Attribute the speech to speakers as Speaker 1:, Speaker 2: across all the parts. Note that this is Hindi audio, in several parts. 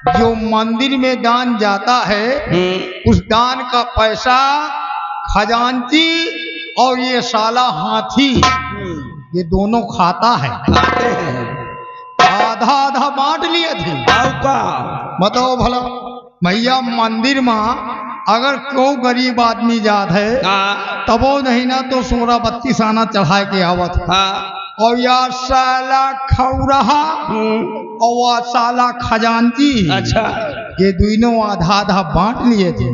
Speaker 1: जो मंदिर में दान जाता है उस दान का पैसा खजांची और ये साला हाथी ये दोनों खाता है।
Speaker 2: खाते हैं।
Speaker 1: आधा आधा बांट लिए थे।
Speaker 2: का
Speaker 1: बताओ भला भैया मंदिर में अगर क्यों गरीब आदमी जात है तबो नहीं ना तो 16-32 आना चढ़ाए के आवत है। और यार साला खौरहा और वह साला खजांची
Speaker 2: अच्छा
Speaker 1: ये दोनों आधा आधा बांट लिए थे।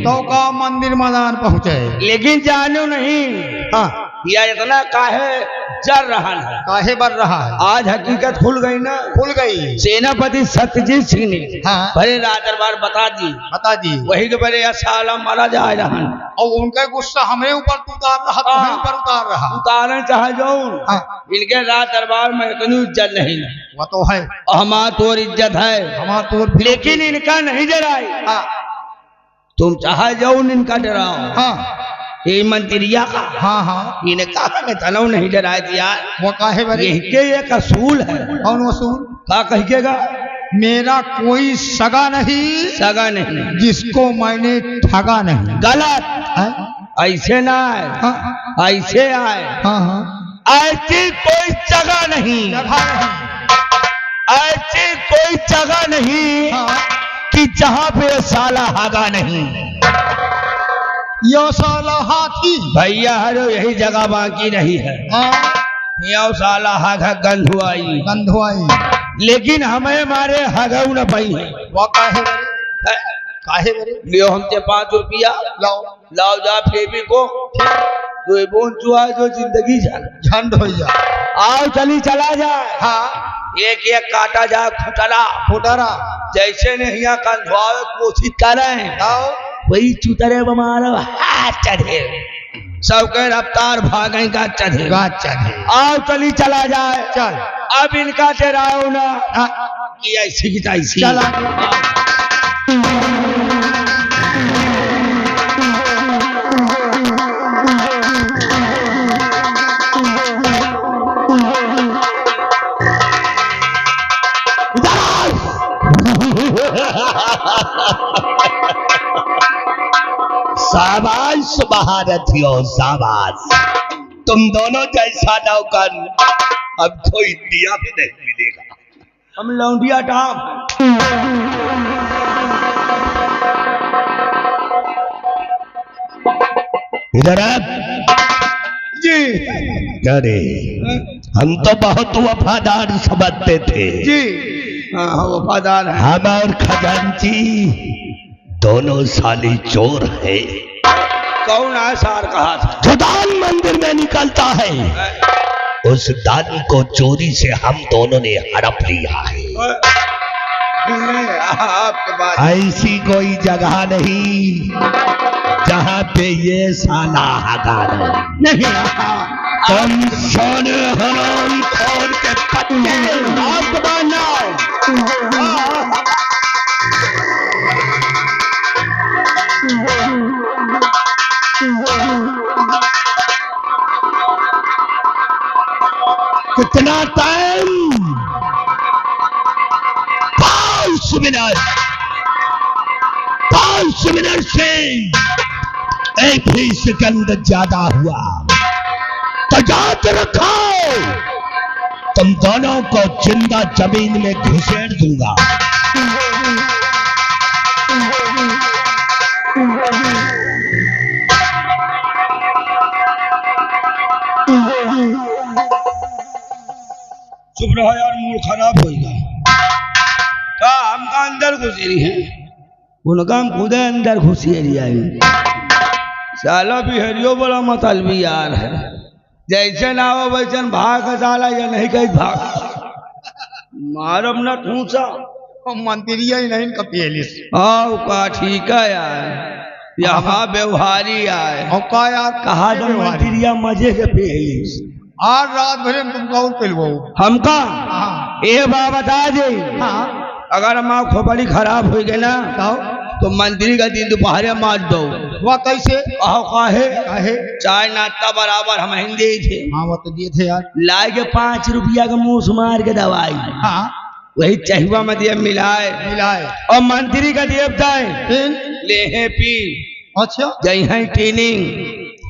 Speaker 1: तो का मंदिर मैदान पहुंचे
Speaker 2: लेकिन जानो नहीं
Speaker 1: हाँ
Speaker 2: या इतना काहे जर रहा है,
Speaker 1: काहे बढ़ रहा है।
Speaker 2: आज हकीकत खुल गई ना,
Speaker 1: खुल गई।
Speaker 2: सेनापति सत्यजीत सिंह ने
Speaker 1: हाँ
Speaker 2: बड़े राज दरबार बता दी वही के बड़े साला मारा जा रहा
Speaker 1: और उनका गुस्सा हमें ऊपर उतार रहा तुम्हें ऊपर उतार रहा
Speaker 2: उतारना चाहे जो
Speaker 1: हाँ।
Speaker 2: इनके राज दरबार में इतनी इज्जत नहीं है।
Speaker 1: वो तो है
Speaker 2: हमार तोर इज्जत है
Speaker 1: हमार तोर
Speaker 2: लेकिन इनका नहीं डराई।
Speaker 1: हाँ।
Speaker 2: तुम चाहे जाओ इनका डराओ।
Speaker 1: हाँ
Speaker 2: ये मंत्रिया का
Speaker 1: हाँ हाँ
Speaker 2: इन्हें कहा मैं तनव नहीं डराए दिया।
Speaker 1: वो काहे बरे
Speaker 2: ये एक असूल है।
Speaker 1: कौन वसूल
Speaker 2: का कहिएगा।
Speaker 1: मेरा कोई सगा नहीं जिसको मैंने ठगा नहीं।
Speaker 2: गलत ऐसे ना आए
Speaker 1: हाँ।
Speaker 2: ऐसे आए
Speaker 1: हाँ हाँ
Speaker 2: ऐसी कोई जगह नहीं ऐसी कोई जगह नहीं
Speaker 1: हाँ।
Speaker 2: कि जहाँ पे साला हागा नहीं।
Speaker 1: यो साला हाथी
Speaker 2: भैया हरो यही जगह बाकी नहीं है।
Speaker 1: हाँ।
Speaker 2: यो साला हागा
Speaker 1: गंधुआई
Speaker 2: लेकिन हमें मारे हगऊ न पाई है।
Speaker 1: वो काहे बरे
Speaker 2: लियो हमसे 5 रुपया लाओ जा फेबी को दो बोन चुहा जो जिंदगी
Speaker 1: झंड हो जा
Speaker 2: आओ चला जाए।
Speaker 1: हाँ
Speaker 2: एक एक काटा जा फुटरा जैसे ने यहाँ कंधुआवे कोशिश करें वही चुतरे बमारो हाथ चढ़े सबके रफ्तार भागे का चढ़े आओ चला जाए। चल अब इनका तेराओ ना कि ऐसी की तैसी
Speaker 1: चला
Speaker 2: शाबाश महारथियों शाबाश तुम दोनों जैसा नौकर अब कोई इंडिया में नहीं मिलेगा। हम लौंडिया टाप इधर जी। अरे हम तो बहुत वफादार समझते थे
Speaker 1: जी।
Speaker 2: हाँ वफादार है हम और खजांची दोनों साली चोर है। कौन आसार कहा था जो दान मंदिर में निकलता है उस दान को चोरी से हम दोनों ने हड़प लिया है। आपके बात ऐसी कोई जगह नहीं जहाँ पे ये साला हगा नहीं। तुम सोने हराम खोर के पत्ते आपके बात ना कितना टाइम 5 मिनट से एक भी सेकंड ज्यादा हुआ तो याद रखो तुम दोनों को जिंदा जमीन में घुसेड़ दूंगा। चुप रहो यार मूड खराब होगा। का हमका अंदर घुसेरी है उनका हम खुद अंदर घुसेरी आई। साला बिहरियो बड़ा मतलबी यार है जैसे ना हो वैसन भाग साला या नहीं कहीं भाग मारब न ठूसा
Speaker 1: मंत्रिया ही नहीं कपियलिस
Speaker 2: आओ का ठीक है यार यहाँ व्यवहारी आए
Speaker 1: और का यार
Speaker 2: कहा मंत्रिया मजे से पहली
Speaker 1: आज रात भर तुमका और पिलवो
Speaker 2: हमका
Speaker 1: हाँ।
Speaker 2: ये बात बता दे
Speaker 1: हाँ।
Speaker 2: अगर हमारा खोपड़ी खराब हो गई ना तो मंत्री का दिन दोपहर मार दो।
Speaker 1: वह कैसे
Speaker 2: काहे चाय नाश्ता बराबर हम हिंदी थे।
Speaker 1: हाँ वो तो दिए थे यार
Speaker 2: लाए के 5 रुपया का मुंह मार के दवाई।
Speaker 1: हाँ
Speaker 2: वही चहुआ में दिए मिलाए
Speaker 1: मिलाए
Speaker 2: और मंत्री का देवता है ले है पी
Speaker 1: अच्छा
Speaker 2: जई है ट्रेनिंग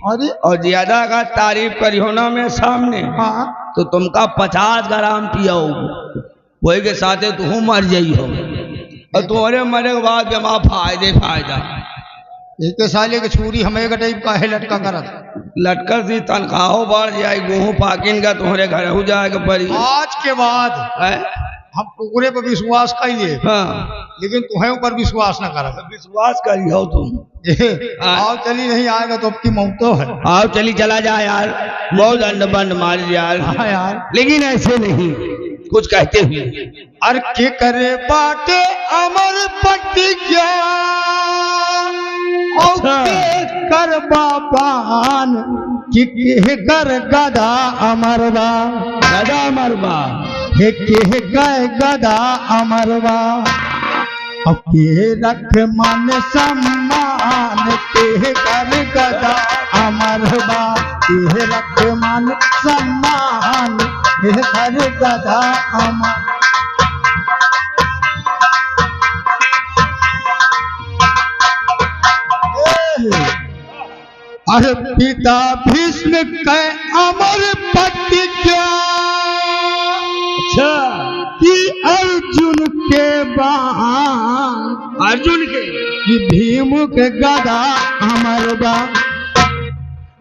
Speaker 1: अरे
Speaker 2: और ज्यादा का तारीफ करियो ना में सामने
Speaker 1: हाँ
Speaker 2: तो तुमका 50 ग्राम पियो वही के साथे तू मर जाइ हो और तुम्हारे मरे के बाद जमा फायदा
Speaker 1: एक साले के छुरी हमें कटाई काहे लटका करत
Speaker 2: लटकर सी तनख्वाह बढ़ जाए गेहूं पाकिन का तुम्हारे घर हो जाएगा परी
Speaker 1: आज के बाद
Speaker 2: है?
Speaker 1: हम कुकुरे पर विश्वास करिए
Speaker 2: हाँ
Speaker 1: लेकिन तुम्हें ऊपर विश्वास न कर
Speaker 2: विश्वास करियो तुम
Speaker 1: आओ चली नहीं आएगा तो अब की मौतो है
Speaker 2: आओ चली चला जा यार बहुत अंड बंड मार यार
Speaker 1: हाँ यार
Speaker 2: लेकिन ऐसे नहीं कुछ कहते हुए
Speaker 1: अर के करे बाटे अमर प्रतिज्ञा
Speaker 2: अच्छा।
Speaker 1: कर बाबान कि के कर गदा अमरवा
Speaker 2: दादा मरबा
Speaker 1: हे के गए गदा अमरवा अब के रख मन सम्मान के कर गदा अमरवा के रख मन सम्मान के कर गदा अमर अरे पिता भीष्म के अमर प्रतिज्ञा
Speaker 2: अच्छा
Speaker 1: कि अर्जुन के बाण
Speaker 2: अर्जुन के
Speaker 1: कि भीम के गदा अमर बा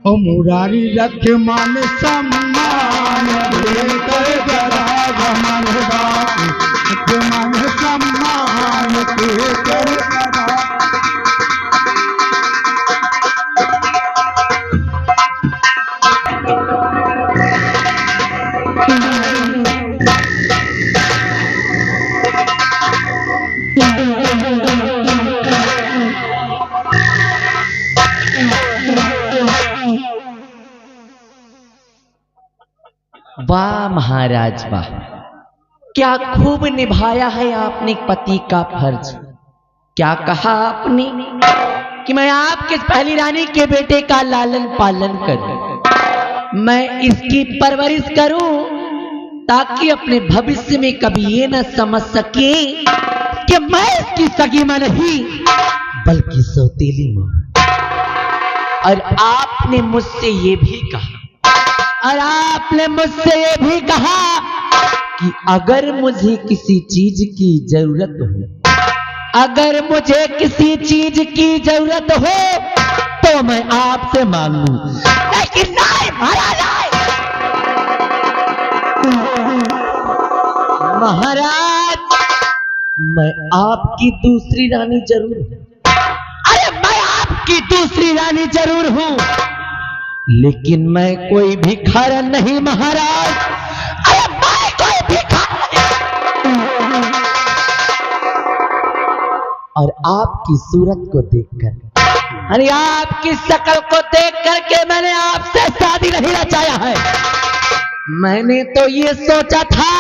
Speaker 1: ओ मुरारी रख मान सम्मान कर गदा अमर बा मान सम्मान के कर गदा
Speaker 3: वाह महाराज वाह, क्या खूब निभाया है आपने पति का फर्ज। क्या कहा आपने कि मैं आपके पहली रानी के बेटे का लालन पालन करूं, मैं इसकी परवरिश करूं ताकि अपने भविष्य में कभी ये न समझ सके कि मैं इसकी सगी मां नहीं बल्कि सौतेली मां। और आपने मुझसे ये भी कहा कि अगर मुझे किसी चीज की जरूरत हो, अगर मुझे किसी चीज की जरूरत हो तो मैं आपसे मांगू, लेकिन नहीं महाराज, मैं आपकी दूसरी रानी जरूर हूं। अरे मैं आपकी दूसरी रानी जरूर हूं, लेकिन मैं कोई भिखारन नहीं महाराज। अरे मैं कोई भिखारन नहीं। और आपकी सूरत को देखकर, अरे आपकी शक्ल को देख करके मैंने आपसे शादी नहीं रचाया है। मैंने तो ये सोचा था,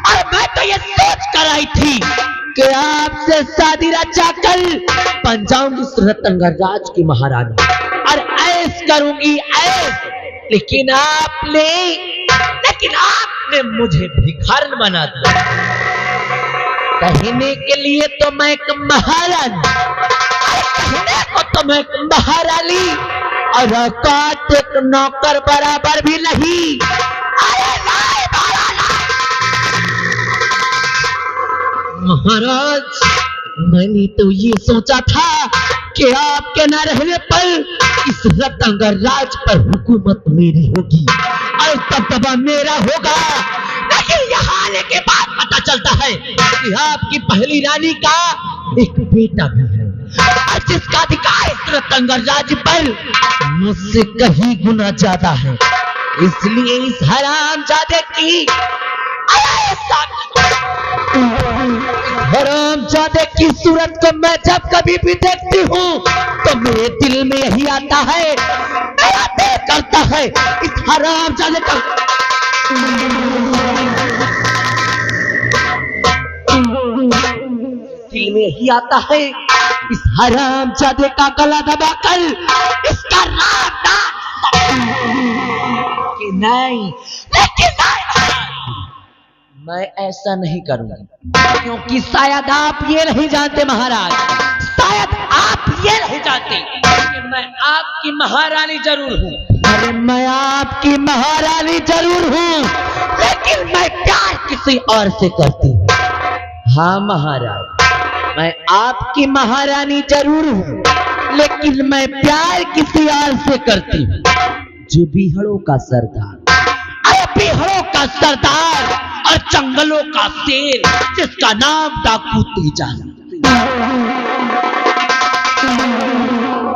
Speaker 3: और मैं तो ये सोच कर आई थी कि आपसे शादी रचा कर बन जाऊंगी सूरत अंगराज की महारानी और ऐश करूंगी ऐश। लेकिन आपने मुझे भिखारन बना दिया। कहने के लिए तो मैं एक महारानी, कहने को तो मैं एक महारानी, और औकात एक नौकर बराबर भी नहीं। अरे नहीं महाराज, मैंने तो ये सोचा था कि आपके न रहने पर इस रतंगराज पर हुकूमत मेरी होगी और दबदबा मेरा होगा। लेकिन यहाँ आने के बाद पता चलता है कि आपकी पहली रानी का एक बेटा भी है, और जिसका अधिकार इस रतंगराज पर मुझसे कहीं गुना ज्यादा है। इसलिए इस हरामजादे की हरामजादे की सूरत को मैं जब कभी भी देखती हूँ तो मेरे दिल में यही आता है, मेरा दिल करता है इस हरामजादे का दिल में यही आता है इस हरामजादे का गला दबाकर इसका नाम कि नहीं, लेकिन नहीं, मैं ऐसा नहीं करूंगा, क्योंकि शायद आप ये नहीं जानते महाराज, शायद आप ये नहीं जानते कि मैं आपकी महारानी जरूर हूँ। अरे मैं आपकी महारानी जरूर हूँ, लेकिन मैं प्यार किसी और से करती हूँ। हाँ महाराज, मैं आपकी महारानी जरूर हूँ, लेकिन मैं प्यार किसी और से करती हूँ। जो बिहड़ों का सरदार, अरे बिहड़ों का सरदार और जंगलों का शेर, जिसका नाम डाकू तेजा।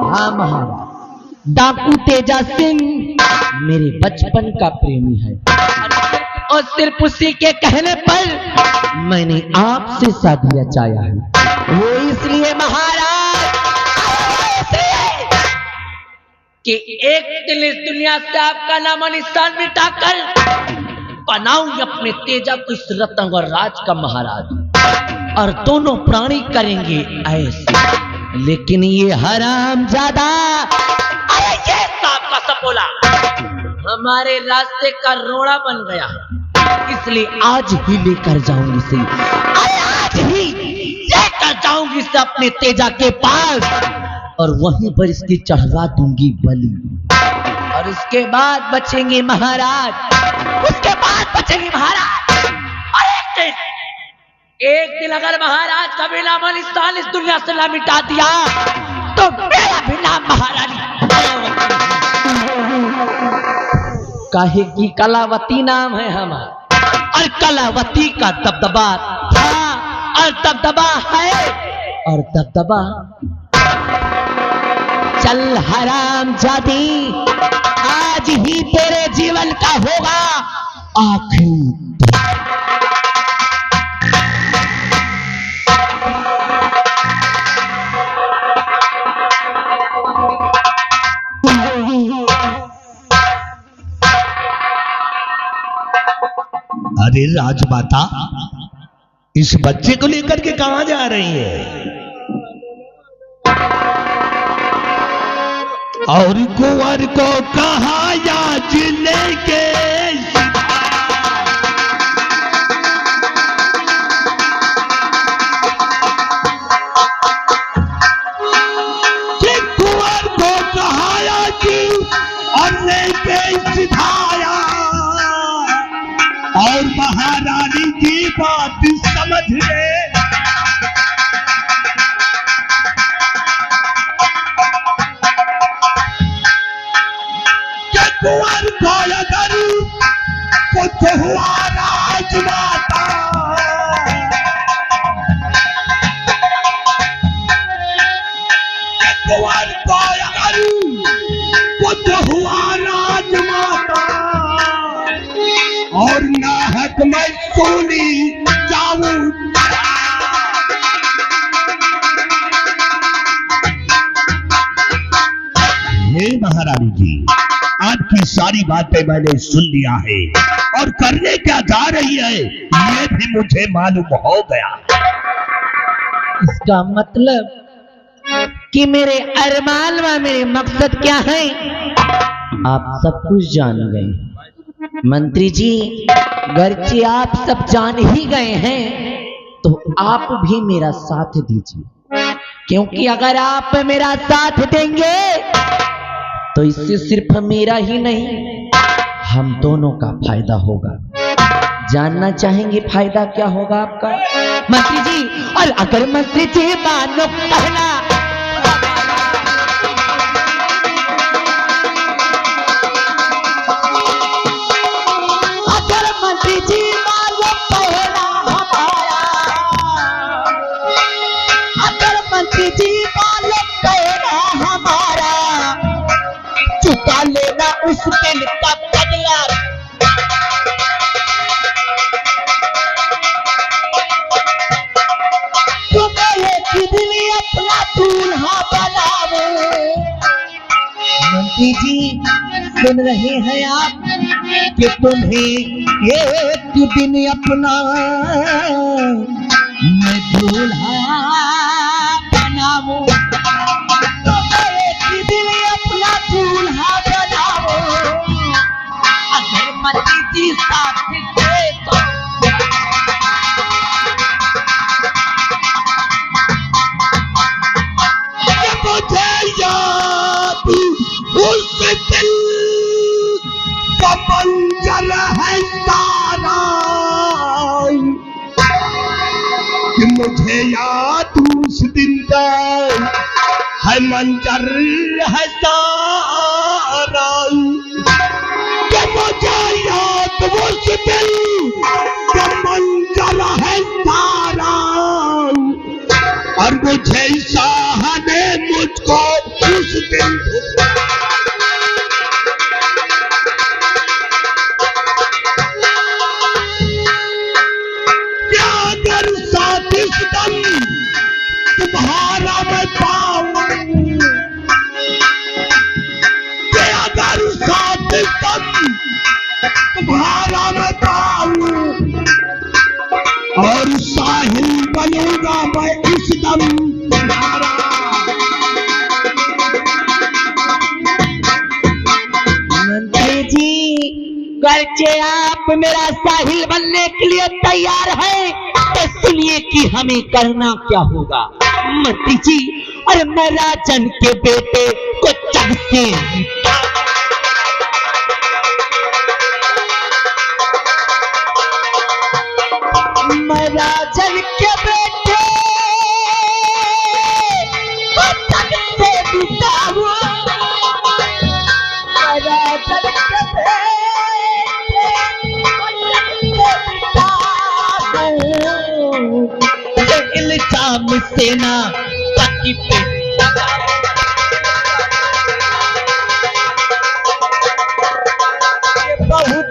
Speaker 3: हाँ महाराज, डाकू तेजा सिंह मेरे बचपन का प्रेमी है, और सिर्फ उसी के कहने पर मैंने आपसे शादी रचाया है। वो इसलिए महाराज, इसलिए कि एक दिन इस दुनिया से आपका नाम और निशान मिटाकर बनाऊंगी अपने तेजा को इस रत्न और राज का महाराज, और दोनों प्राणी करेंगे ऐसे। लेकिन ये हरामजादा, अरे ये सांप का सपोला हमारे रास्ते का रोड़ा बन गया, इसलिए आज ही लेकर जाऊंगी इसे, अरे आज ही लेकर जाऊंगी इसे अपने तेजा के पास, और वहीं पर इसकी चढ़वा दूंगी बलि, और उसके बाद बचेंगे महाराज, उसके बाद बचेंगे महाराज। और एक दिन अगर महाराज का भी नाम निशान इस दुनिया से ना मिटा दिया, तो मेरा भी नाम महारानी काहे की कलावती नाम है हमारा, और कलावती का दबदबा था, और दबदबा है, और दबदबा। चल हरामजादी, आज ही तेरे जीवन का होगा आखिरी।
Speaker 2: अरे राजमाता, इस बच्चे को लेकर के कहां जा रही है? और कुंवर को कहा या जिले के कुंवर को कहाया जी और लेके सिधाया, और महारानी की बात समझ ले। कुंवर को अगर कुछ हुआ राजमाता, कुंवर को अगर कुछ हुआ राजमाता, और नाहक मैं सोनी जाऊं। हे महारानी जी, आपकी सारी बातें मैंने सुन लिया है, और करने क्या जा रही है ये भी मुझे मालूम हो गया।
Speaker 3: इसका मतलब कि मेरे अरमान व मेरे मकसद क्या है आप सब कुछ जान गए। मंत्री जी, गर्चे आप सब जान ही गए हैं, तो आप भी मेरा साथ दीजिए, क्योंकि अगर आप मेरा साथ देंगे तो इससे सिर्फ मेरा ही नहीं, हम दोनों का फायदा होगा। जानना चाहेंगे फायदा क्या होगा आपका मंत्री जी? और अगर मंत्री जी मानो कहना, अगर मंत्री जी मानो कहना हमारा, अगर मंत्री जी मानो कहना हमारा, चुका लेना उस दिल का बदला। अपना दूल्हा बनावे। मंत्री जी सुन रहे हैं आप कि तुम्हें एक दिन अपना मैं दूल्हा बनाऊं, एक दिन अपना दूल्हा बनाऊं, अगर मंत्री जी साथ दे तो
Speaker 2: कि मुझे याद उस दिन का है मंजर है सारा, कि मुझे याद उस दिन का मंजर है सारा, और मुझे शाह ने मुझको उस दिन क्या अगर साथ इस दम तुम्हारा मैं पाऊं, कि अगर साथ इस दम तुम्हारा मैं पाऊं, और साहिल बनूंगा मैं इस दम तुम्हारा।
Speaker 3: मंत्री जी, गर्चे आप मेरा साहिल बनने के लिए तैयार है, तो सुनिए कि हमें करना क्या होगा। मंत्री जी, अरे मैं राजन के बेटे को जग से मैं राजन के बेटे को जग से मिटाऊं, मैं राजन के बेटे को जग से मिटाऊं, ये इल्जाम सेना पति पे बहुत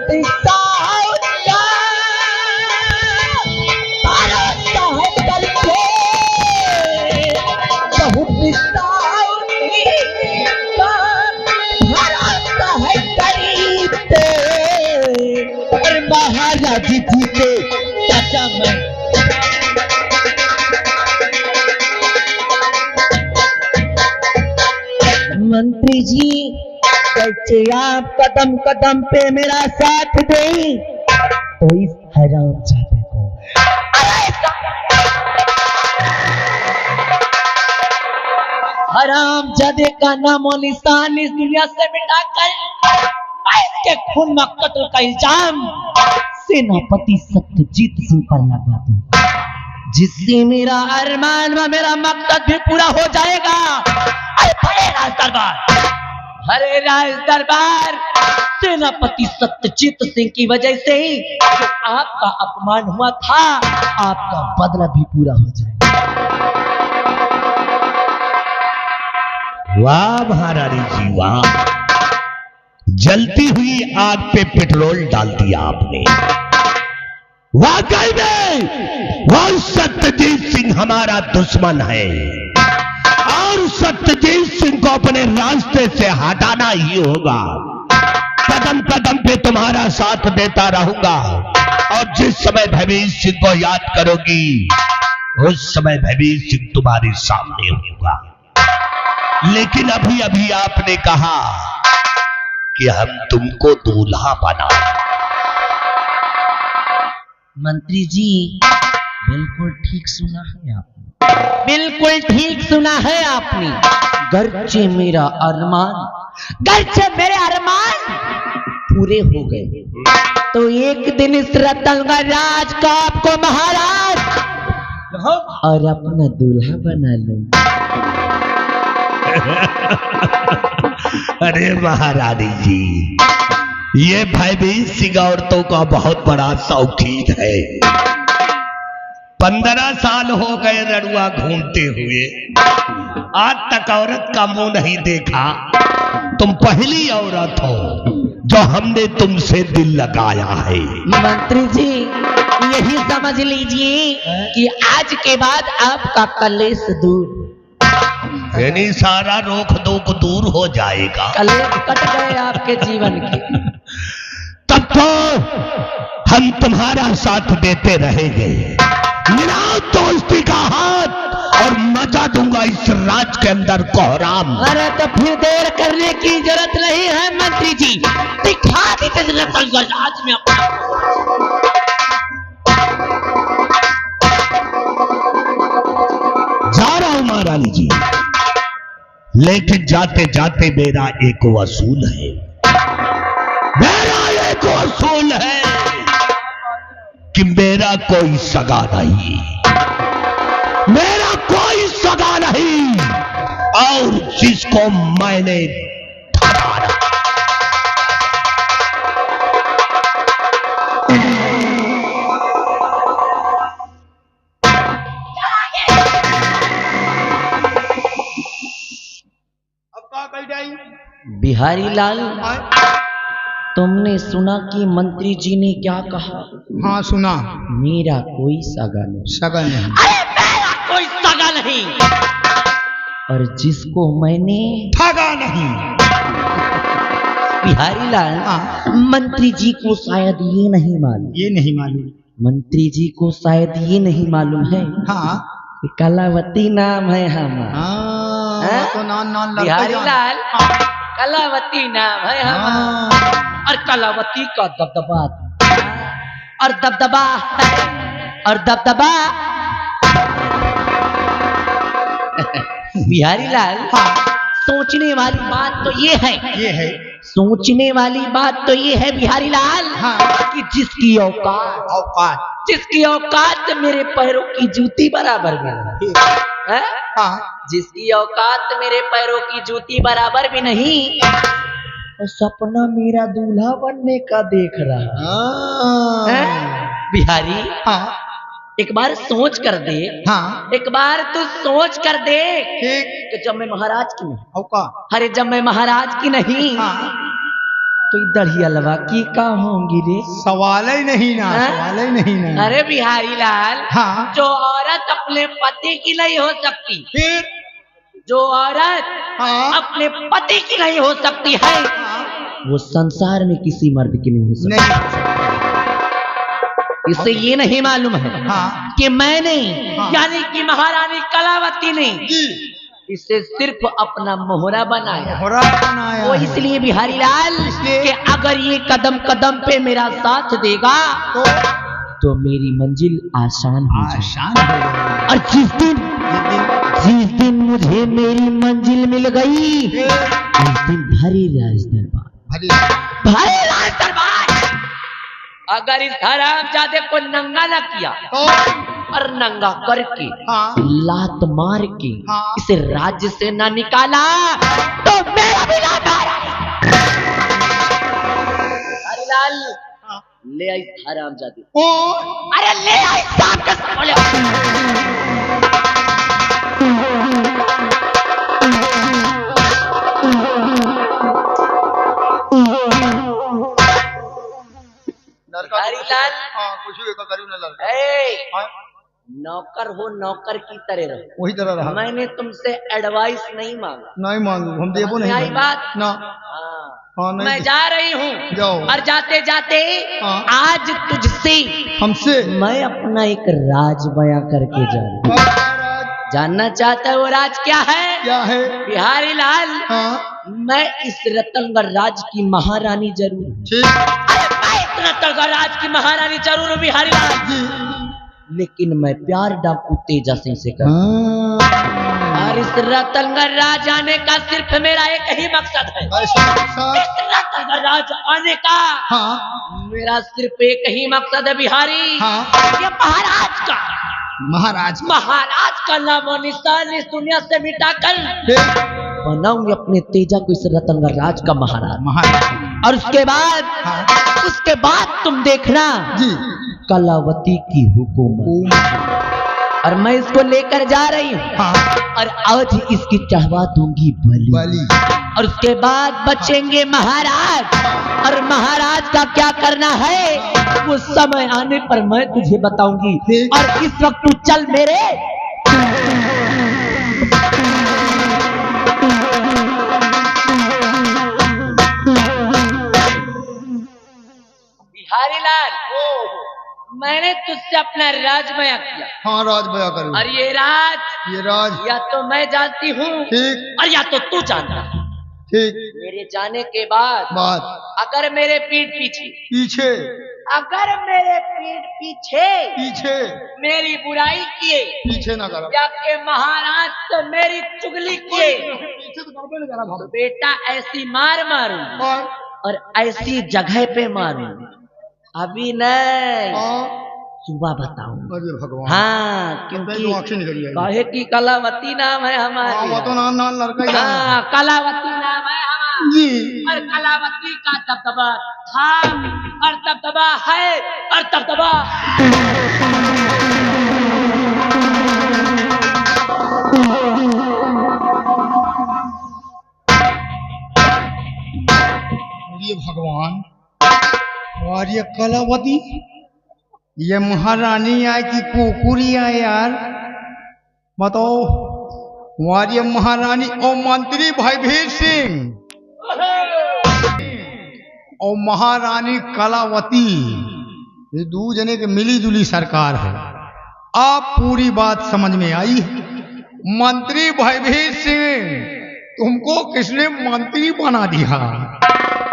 Speaker 3: महाराज जी के चाचा मैं मंत्री जी, कैसे आप कदम कदम पे मेरा साथ दें, तो इस हरामजादे को हरामजादे का नामो निशान इस दुनिया से मिटाकर मैं इसके खून में कत्ल का इल्जाम सेनापति सत्यजीत सिंह पर लगा दूं, जिससे मेरा अरमान व मेरा मकसद भी पूरा हो जाएगा। हरे राज दरबार, सेनापति सत्यजीत सिंह की वजह से ही जो आपका अपमान हुआ था, आपका बदला भी पूरा हो जाएगा।
Speaker 2: वाह महारानी जी वाह, जलती हुई आग पे पेट्रोल डाल दिया आपने। वाकई में वो सत्यजीत सिंह हमारा दुश्मन है, और सत्यजीत सिंह को अपने रास्ते से हटाना ही होगा। कदम कदम पे तुम्हारा साथ देता रहूंगा, और जिस समय भैबीर सिंह को याद करोगी, उस समय भैबीर सिंह तुम्हारे सामने होगा। लेकिन अभी अभी आपने कहा कि हम तुमको दूल्हा बना।
Speaker 3: मंत्री जी, बिल्कुल ठीक सुना है आपने, बिल्कुल ठीक सुना है आपने। गर्चे मेरा अरमान, गर्चे मेरे अरमान पूरे हो गए, तो एक दिन इस रतनगढ़ राज का आपको महाराज और अपना दूल्हा बना लो।
Speaker 2: अरे महारानी जी, ये भयभीत सिंह औरतों का बहुत बड़ा शौकीन है। 15 साल हो गए रड़ुआ घूमते हुए, आज तक औरत का मुंह नहीं देखा। तुम पहली औरत हो जो हमने तुमसे दिल लगाया है।
Speaker 3: मंत्री जी, यही समझ लीजिए कि आज के बाद आपका कलेश दूर,
Speaker 2: यानी सारा रोक टोक दूर हो जाएगा।
Speaker 3: कलेश कट गए आपके जीवन के।
Speaker 2: तब तो हम तुम्हारा साथ देते रहेंगे। मिलाओ दोस्ती का हाथ और मचा दूंगा इस राज के अंदर कोहराम।
Speaker 3: अरे तो फिर देर करने की जरूरत नहीं है मंत्री जी, दिखा दीजिए राज में अपना।
Speaker 2: जा रहा हूं महारानी जी, लेकिन जाते जाते मेरा एक वसूल है, मेरा एक वसूल है कि मेरा कोई सगा नहीं, और जिसको मैंने ठगाना।
Speaker 1: अब क्या कर जाई?
Speaker 3: बिहारी लाल, तुमने सुना कि मंत्री जी ने क्या कहा?
Speaker 1: हाँ सुना।
Speaker 3: मेरा कोई सगा नहीं।
Speaker 1: सगा नहीं।
Speaker 3: अरे मेरा कोई सगा नहीं, और जिसको मैंने
Speaker 1: ठगा नहीं।
Speaker 3: बिहारी लाल, मंत्री जी को शायद ये नहीं मालूम,
Speaker 1: ये नहीं मालूम।
Speaker 3: मंत्री जी को शायद ये नहीं मालूम है
Speaker 1: हाँ
Speaker 3: कि कलावती नाम है हमारा।
Speaker 1: हाँ तो नान नान लड़का
Speaker 3: बिहारी
Speaker 1: जान।
Speaker 3: लाल, कलावती नाम है हमारा, और कलावती का दबदबा, और दबदबा है, और दबदबा। बिहारी लाल, सोचने वाली बात तो ये है, सोचने वाली बात तो ये है बिहारी लाल, कि जिसकी औकात मेरे पैरों की जूती बराबर भी नहीं, जिसकी औकात मेरे पैरों की जूती बराबर भी नहीं, तो सपना मेरा दूल्हा बनने का देख रहा है। बिहारी, एक बार सोच कर दे, एक बार तू सोच कर दे कि जब मैं महाराज की नहीं, अरे जब मैं महाराज की नहीं, तो दढ़िया लवा की का होंगी रे?
Speaker 1: सवाल ही नहीं ना, सवाल ही नहीं ना।
Speaker 3: अरे बिहारी लाल, जो औरत अपने पति की नहीं हो सकती,
Speaker 1: फिर
Speaker 3: जो औरत अपने पति की नहीं हो सकती है, वो संसार में किसी मर्द की नहीं हो सकती। इससे ये नहीं मालूम है कि मैंने, यानी कि महारानी कलावती ने इसे सिर्फ अपना मोहरा बनाया। वो इसलिए बिहारी लाल कि अगर ये कदम कदम पे मेरा साथ देगा तो मेरी मंजिल आसान हो जाए। और जिस दिन मुझे मेरी मंजिल मिल गई, उस दिन भारी राज दरबार, अगर इस हरामजादे को नंगा न किया और नंगा करके लात मार के इसे राज्य से न निकाला तो मेरा भी हरिलाल ले आई हरामजादे, अरे ले आई सांप नौकर हो, नौकर की तरह रहो,
Speaker 1: वही तरह रहा।
Speaker 3: मैंने तुमसे एडवाइस नहीं मांगा,
Speaker 1: नहीं मांगू, हम देवो नहीं।
Speaker 3: आई बात
Speaker 1: ना।
Speaker 3: मैं जा रही हूँ,
Speaker 1: जाओ।
Speaker 3: और जाते जाते आज तुझसे,
Speaker 1: हमसे,
Speaker 3: मैं अपना एक राज बयां करके जा रहा हूँ। जानना चाहता है वो राज क्या है?
Speaker 1: क्या है?
Speaker 3: बिहारी लाल, मैं इस रतनगढ़ राज की महारानी जरूर हूँ। मैं इस रतनगढ़ राज की महारानी जरूर हूँ बिहारी लाल, लेकिन मैं प्यार डाकू तेजा सिंह से करता। और इस रतनगढ़ राज आने का सिर्फ मेरा एक ही मकसद है। इस रतनगढ़ राज आने का मेरा सिर्फ एक ही मकसद है बिहारी, ये महाराज का नाम और निशान इस दुनिया से मिटाकर बनाऊंगी अपने तेजा को इस रतनगढ़ राज का महाराज। और उसके बाद तुम देखना कलावती की हुकूमत, और मैं इसको लेकर जा रही हूँ, और आज इसकी चढ़वा दूंगी बलि। और उसके बाद बचेंगे महाराज, और महाराज का क्या करना है वो समय आने पर मैं तुझे बताऊंगी। और इस वक्त तू चल मेरे बिहारी लाल, मैंने तुझसे अपना राज बयां किया।
Speaker 1: राज बयां करो।
Speaker 3: और ये राज या तो मैं जानती हूँ, और या तो तू जानता है।
Speaker 1: ठीक।
Speaker 3: मेरे जाने के बाद अगर मेरे पीठ पीछे अगर मेरे पीछे मेरी बुराई किए,
Speaker 1: पीछे ना करो,
Speaker 3: या के महाराज तो मेरी चुगली किए, तो बेटा ऐसी मार मारूं और ऐसी जगह पे मारूं, अभी नहीं सुबह बताऊं।
Speaker 1: अरे भगवान।
Speaker 3: हाँ
Speaker 1: तो
Speaker 3: क्योंकि
Speaker 1: आंखें निकल आई।
Speaker 3: कहे कि कलावती नाम है हमारी।
Speaker 1: वो तो नाम लड़का ही है।
Speaker 3: हाँ कलावती नाम है हमारा
Speaker 1: जी।
Speaker 3: और कलावती का दबदबा था और दबदबा है और दबदबा
Speaker 1: ये भगवान। और ये कलावती, ये महारानी आए कि कुकुरी आए यार, बताओ। और ये महारानी और मंत्री भयभीर सिंह और महारानी कलावती, ये दो जने के मिली जुली सरकार है। आप पूरी बात समझ में आई। मंत्री भयभीर सिंह, तुमको किसने मंत्री बना दिया?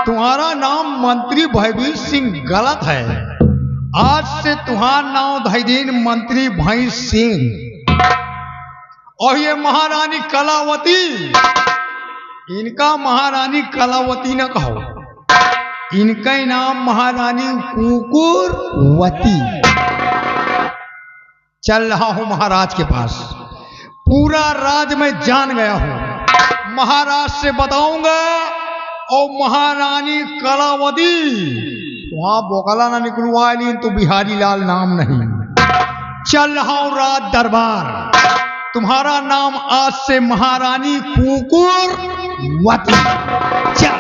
Speaker 1: तुम्हारा नाम मंत्री भयभीर सिंह गलत है। आज से तुम्हारा नाम धैर्य मंत्री भय सिंह। और ये महारानी कलावती, इनका महारानी कलावती न कहो, इनका नाम महारानी कुकुरवती। चल रहा हूं महाराज के पास, पूरा राज में जान गया हूं, महाराज से बताऊंगा। और महारानी कलावती, वहां बोकला ना निकलवा ली तो बिहारी लाल नाम नहीं। चल रहा हूं राज दरबार, तुम्हारा नाम आज से महारानी कुकुरवती। चल।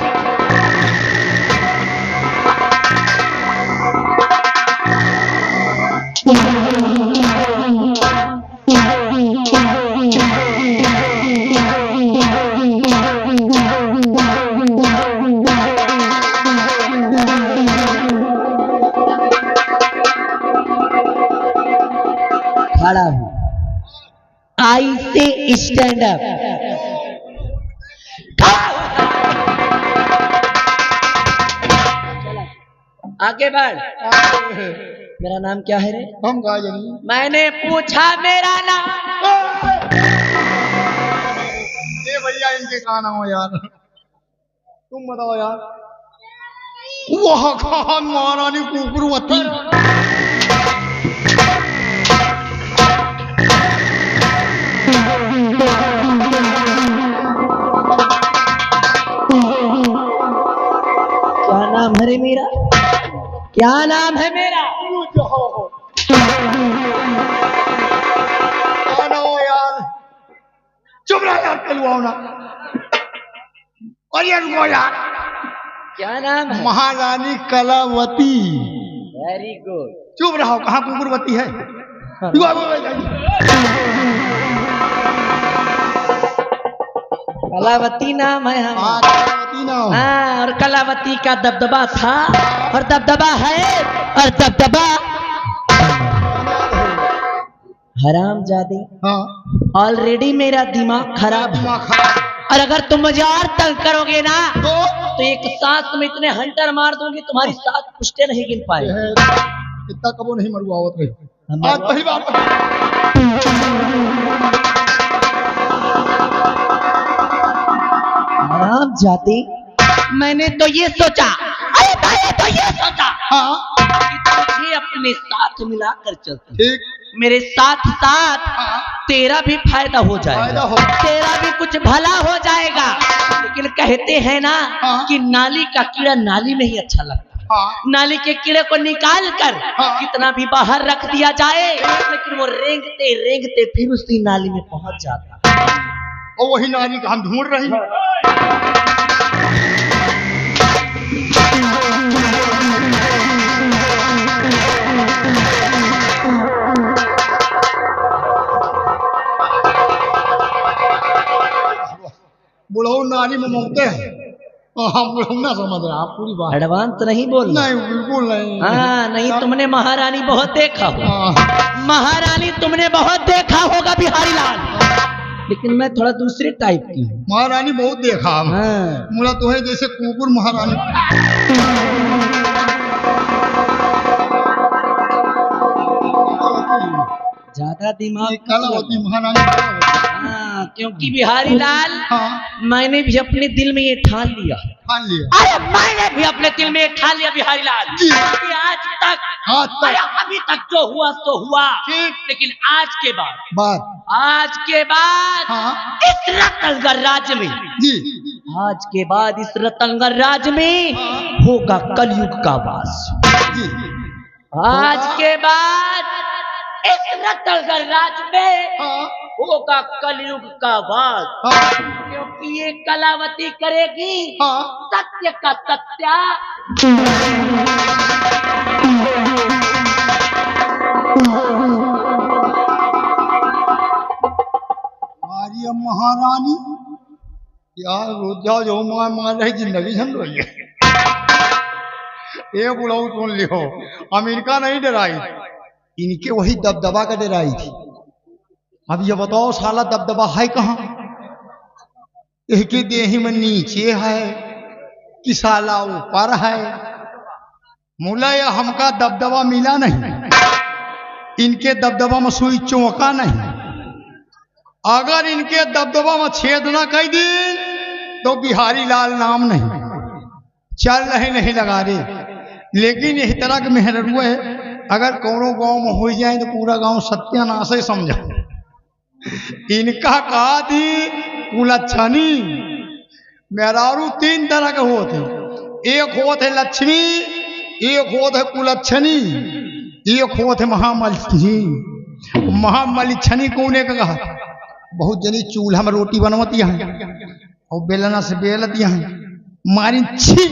Speaker 3: खड़ा हूं, आई से स्टैंड अप। आगे बढ़। मेरा नाम क्या है रे?
Speaker 1: हम गायनी।
Speaker 3: मैंने पूछा मेरा नाम।
Speaker 1: ये भैया इनके कहा नाम हो यार, तुम बताओ यार। वह खान महारानी कुकुरवती।
Speaker 3: क्या नाम है रे मेरा? क्या नाम है मेरा?
Speaker 1: यार चुप रहा यार, कलुआओ ना। और ये रुको यार,
Speaker 3: क्या नाम है?
Speaker 1: महारानी कलावती।
Speaker 3: Very good.
Speaker 1: चुप रहो, कहाँ कुकुरवती है?
Speaker 3: कलावती नाम है
Speaker 1: हाँ, कलावती नाम।
Speaker 3: हाँ, और कलावती का दबदबा था और दबदबा है और दबदबा। हरामजादी,
Speaker 1: हाँ,
Speaker 3: ऑलरेडी मेरा दिमाग खराब है
Speaker 1: दिमाग खराब।
Speaker 3: और अगर तुम मुझे और तंग करोगे ना
Speaker 1: तो
Speaker 3: एक सांस में इतने हंटर मार दूंगी तुम्हारी 7 पुश्ते नहीं गिन पाए।
Speaker 1: इतना कबो नहीं मरुआवत रही। आज पहली बार
Speaker 3: हरामजादी, मैंने तो ये सोचा, अरे मैंने तो ये सोचा
Speaker 1: हाँ,
Speaker 3: कि तुझे अपने साथ मिलाकर चलते,
Speaker 1: ठीक।
Speaker 3: मेरे साथ साथ तेरा भी फायदा हो
Speaker 1: फायदा
Speaker 3: जाएगा,
Speaker 1: हो।
Speaker 3: तेरा भी कुछ भला हो जाएगा। लेकिन कहते हैं ना
Speaker 1: हाँ।
Speaker 3: कि नाली का कीड़ा नाली में ही अच्छा लगता है।
Speaker 1: हाँ,
Speaker 3: नाली के कीड़े को निकाल कर
Speaker 1: हाँ।
Speaker 3: कितना भी बाहर रख दिया जाए लेकिन वो रेंगते रेंगते फिर उसी नाली में पहुंच जाता है।
Speaker 1: और वही नारी का हम ढूंढ रहे हैं। बुढ़ऊ नारी में मौते हैं। हम बुढ़ऊ ना समझ रहे, आप पूरी बात।
Speaker 3: एडवांस नहीं बोलना।
Speaker 1: नहीं, बिल्कुल नहीं।
Speaker 3: हाँ नहीं, तुमने महारानी बहुत देखा हो,
Speaker 1: हाँ,
Speaker 3: महारानी तुमने बहुत देखा होगा बिहारी लाल, लेकिन मैं थोड़ा दूसरे टाइप की हूँ।
Speaker 1: महारानी बहुत देखा।
Speaker 3: हाँ।
Speaker 1: मुझे तो है जैसे कुकुर महारानी।
Speaker 3: ज्यादा दिमाग
Speaker 1: कलावती महारानी।
Speaker 3: हाँ, क्योंकि बिहारी लाल
Speaker 1: हाँ,
Speaker 3: मैंने भी अपने दिल में ये ठान लिया,
Speaker 1: ठान लिया।
Speaker 3: अरे मैंने भी अपने दिल में ठान लिया बिहारी लाल
Speaker 1: जी।
Speaker 3: कि आज तक अरे अभी तक जो हुआ तो हुआ,
Speaker 1: ठीक।
Speaker 3: लेकिन आज के बाद
Speaker 1: हाँ
Speaker 3: इस रतनगढ़ राज्य में,
Speaker 1: जी
Speaker 3: आज के बाद इस रतनगढ़ राज्य में होगा कलयुग का वास।
Speaker 1: जी
Speaker 3: आज के बाद इस रतनगढ़ राज्य में
Speaker 1: हाँ
Speaker 3: होगा कलयुग का वास,
Speaker 1: हाँ
Speaker 3: क्योंकि ये कलावती करेगी
Speaker 1: हाँ
Speaker 3: सत्य का सत्या।
Speaker 1: आर्य महारानी यार रोजा जो मार रही जिंदगी झंड रही है। एक बुलाऊ सुन लियो, अमेरिका नहीं डराई, इनके वही दबदबा का डराई थी। अब ये बताओ साला दबदबा है कहाँ? इसके देही में नीचे है कि साला ऊपर है? मुला या हमका दबदबा मिला नहीं, इनके दबदबा में सुई चौंका नहीं। अगर इनके दबदबा में छेद न कर दी तो बिहारी लाल नाम नहीं, चल रहे नहीं लगा रे। लेकिन इस तरह के मेहररू है, अगर कोनो गांव में हो जाए तो पूरा गांव सत्यानाश ही समझा। इनका कहा थी कुलच्छनी। मेहरारू तीन तरह के होते, एक होते लक्ष्मी, एक होते कुलच्छनी, एक होते महामलछनी। महामलछनी कोने का कहा? बहुत जनी चूल्हा में रोटी बनवती है और बेलना से बेलती है, मारी छी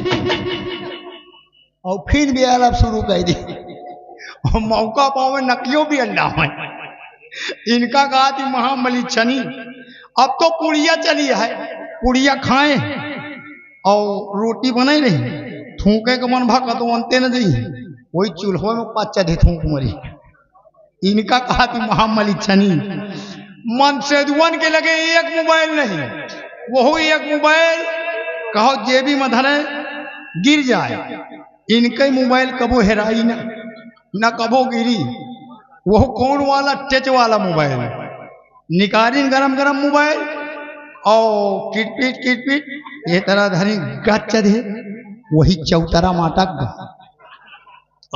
Speaker 1: और फिर बेल अब शुरू कर दी और मौका पाओ में नकियों भी अंडा है। इनका कहा थी महामलिछनी। अब तो पुड़िया चली है, पुड़िया खाएं और रोटी बनाई रही, थूके के मन भाग तो अंते न दी, वही चूल्हों में पाचा दे थूक मरी। इनका कहा थी महामलिछनी। मन से दुआन के लगे एक मोबाइल नहीं, वो एक मोबाइल कहो जेबी में धरे गिर जाए। इनके मोबाइल कबो हेराई न कबो गिरी। वो कौन वाला? टच वाला मोबाइल निकाली, गरम गरम मोबाइल और किटपीट ये तरह धरी गच दे, वही चौतरा माटक।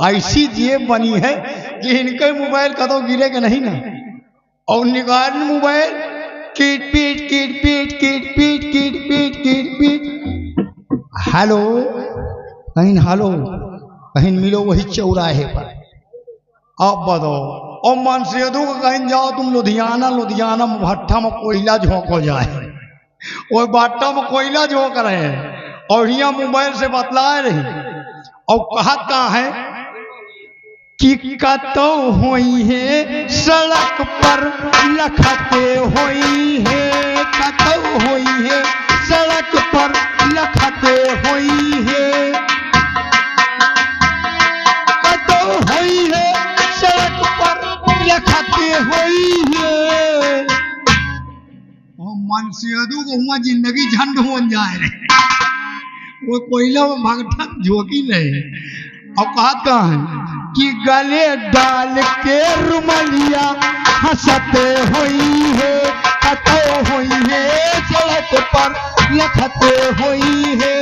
Speaker 1: ऐसी जेब बनी है कि इनके मोबाइल कदों गिरे के नहीं ना। और निकाल मोबाइल किटपीट हेलो कहीं हालो कहीं मिलो वही चौराहे पर। अब बताओ, और मन से दो कहीं जाओ तुम लुधियाना में भट्टा में कोयला झोंक हो जाए, वो भट्टा में कोयला झोंक रहे हैं और यहाँ मोबाइल से बतलाए रही। और कहा कहाँ है कि कतो होई है सड़क पर लखते होई है, कतो होई है सड़क पर लखते होई है, कतो होई है सड़क पर लखते होई है। और मन से अदू को हुआ जिंदगी झंड हो जाए रहे, वो कोयला में भगटा झोंकी नहीं। और कहा कहाँ है कि गले डाल के रुमलिया हंसते हुई है, कतो हुई है सड़क पर लखते हुई है।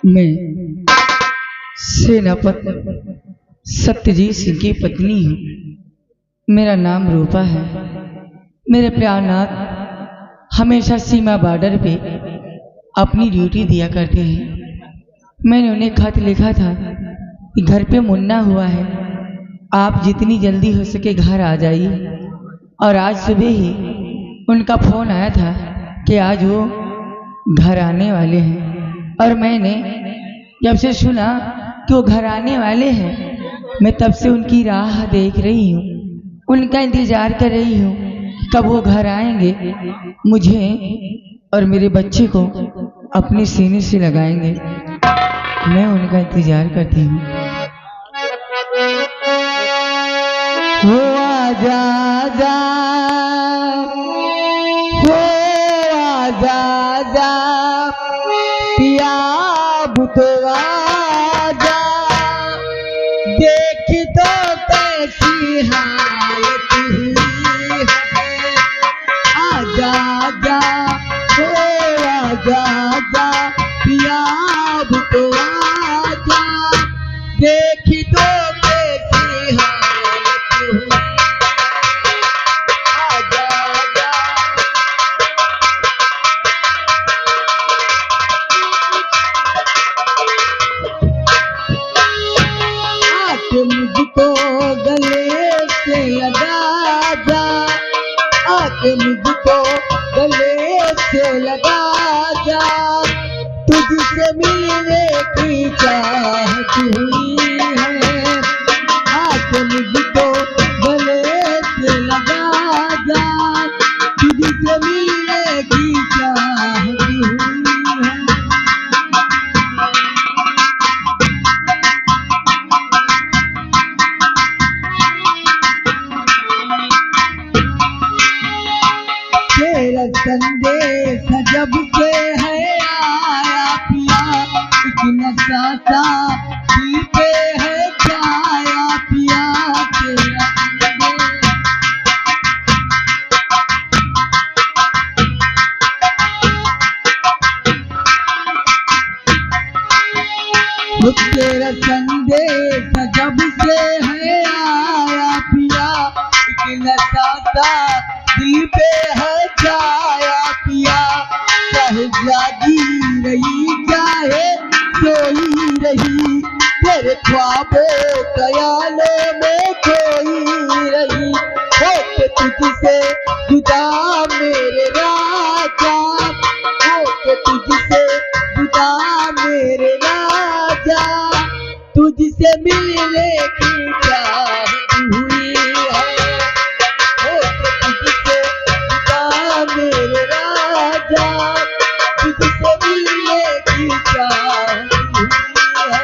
Speaker 4: मैं सेनापति सत्यजीत सिंह की पत्नी हूँ। मेरा नाम रूपा है। मेरे प्यारनाथ हमेशा सीमा बॉर्डर पे अपनी ड्यूटी दिया करते हैं। मैंने उन्हें खत लिखा था कि घर पे मुन्ना हुआ है, आप जितनी जल्दी हो सके घर आ जाइए। और आज सुबह ही उनका फ़ोन आया था कि आज वो घर आने वाले हैं। और मैंने जब से सुना कि वो घर आने वाले हैं, मैं तब से उनकी राह देख रही हूँ, उनका इंतज़ार कर रही हूँ कब वो घर आएंगे, मुझे और मेरे बच्चे को अपने सीने से लगाएंगे। मैं उनका इंतज़ार करती हूँ। वो आजा आजा, वो आजा
Speaker 3: जा, आके मुझको गले से लगा जा, तुझसे मिलने की चाहत हुई है, आके मुझको गले से लगा जा, तुझसे मिलने की चाहत हुई है। तेरा संदेश जब से है आया पिया, एक नशा सा दिल पे है छाया पिया, तेरा संदेश। तेरा संदेश जब से है आया पिया, एक नशा सा दिल पे है छाया पिया, चाहे जागी रही चाहे सोई रही, तेरे ख्वाबों ख्यालों में खोई रही, होके तुझसे जुदा मेरे राजा, होके तुझसे जुदा मेरे राजा, तुझसे मिलने की चाहत हुई है, होके तुझसे जुदा मेरे राजा, तुझसे मिलने की चाहत हुई है।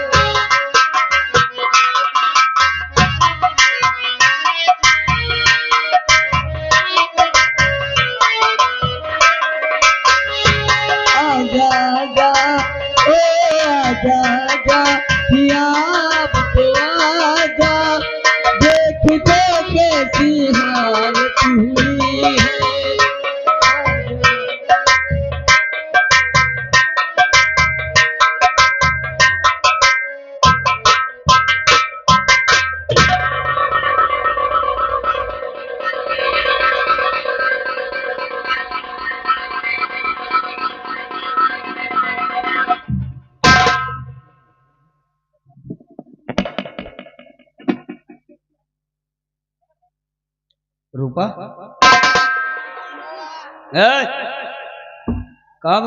Speaker 3: आजा आजा ओ आजा आजा पिया अब तो आजा, देख दे कैसी हालत हुई है।
Speaker 2: रूपा कब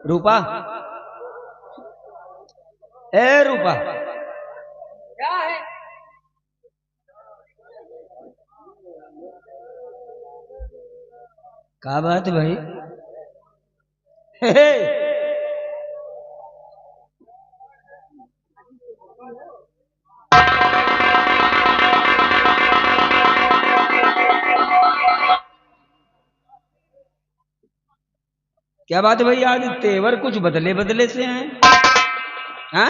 Speaker 2: रूपा ए रूपा
Speaker 4: क्या है?
Speaker 2: क्या बात भाई? हे क्या बात है भाई? आज तेवर कुछ बदले बदले से हैं? हाँ?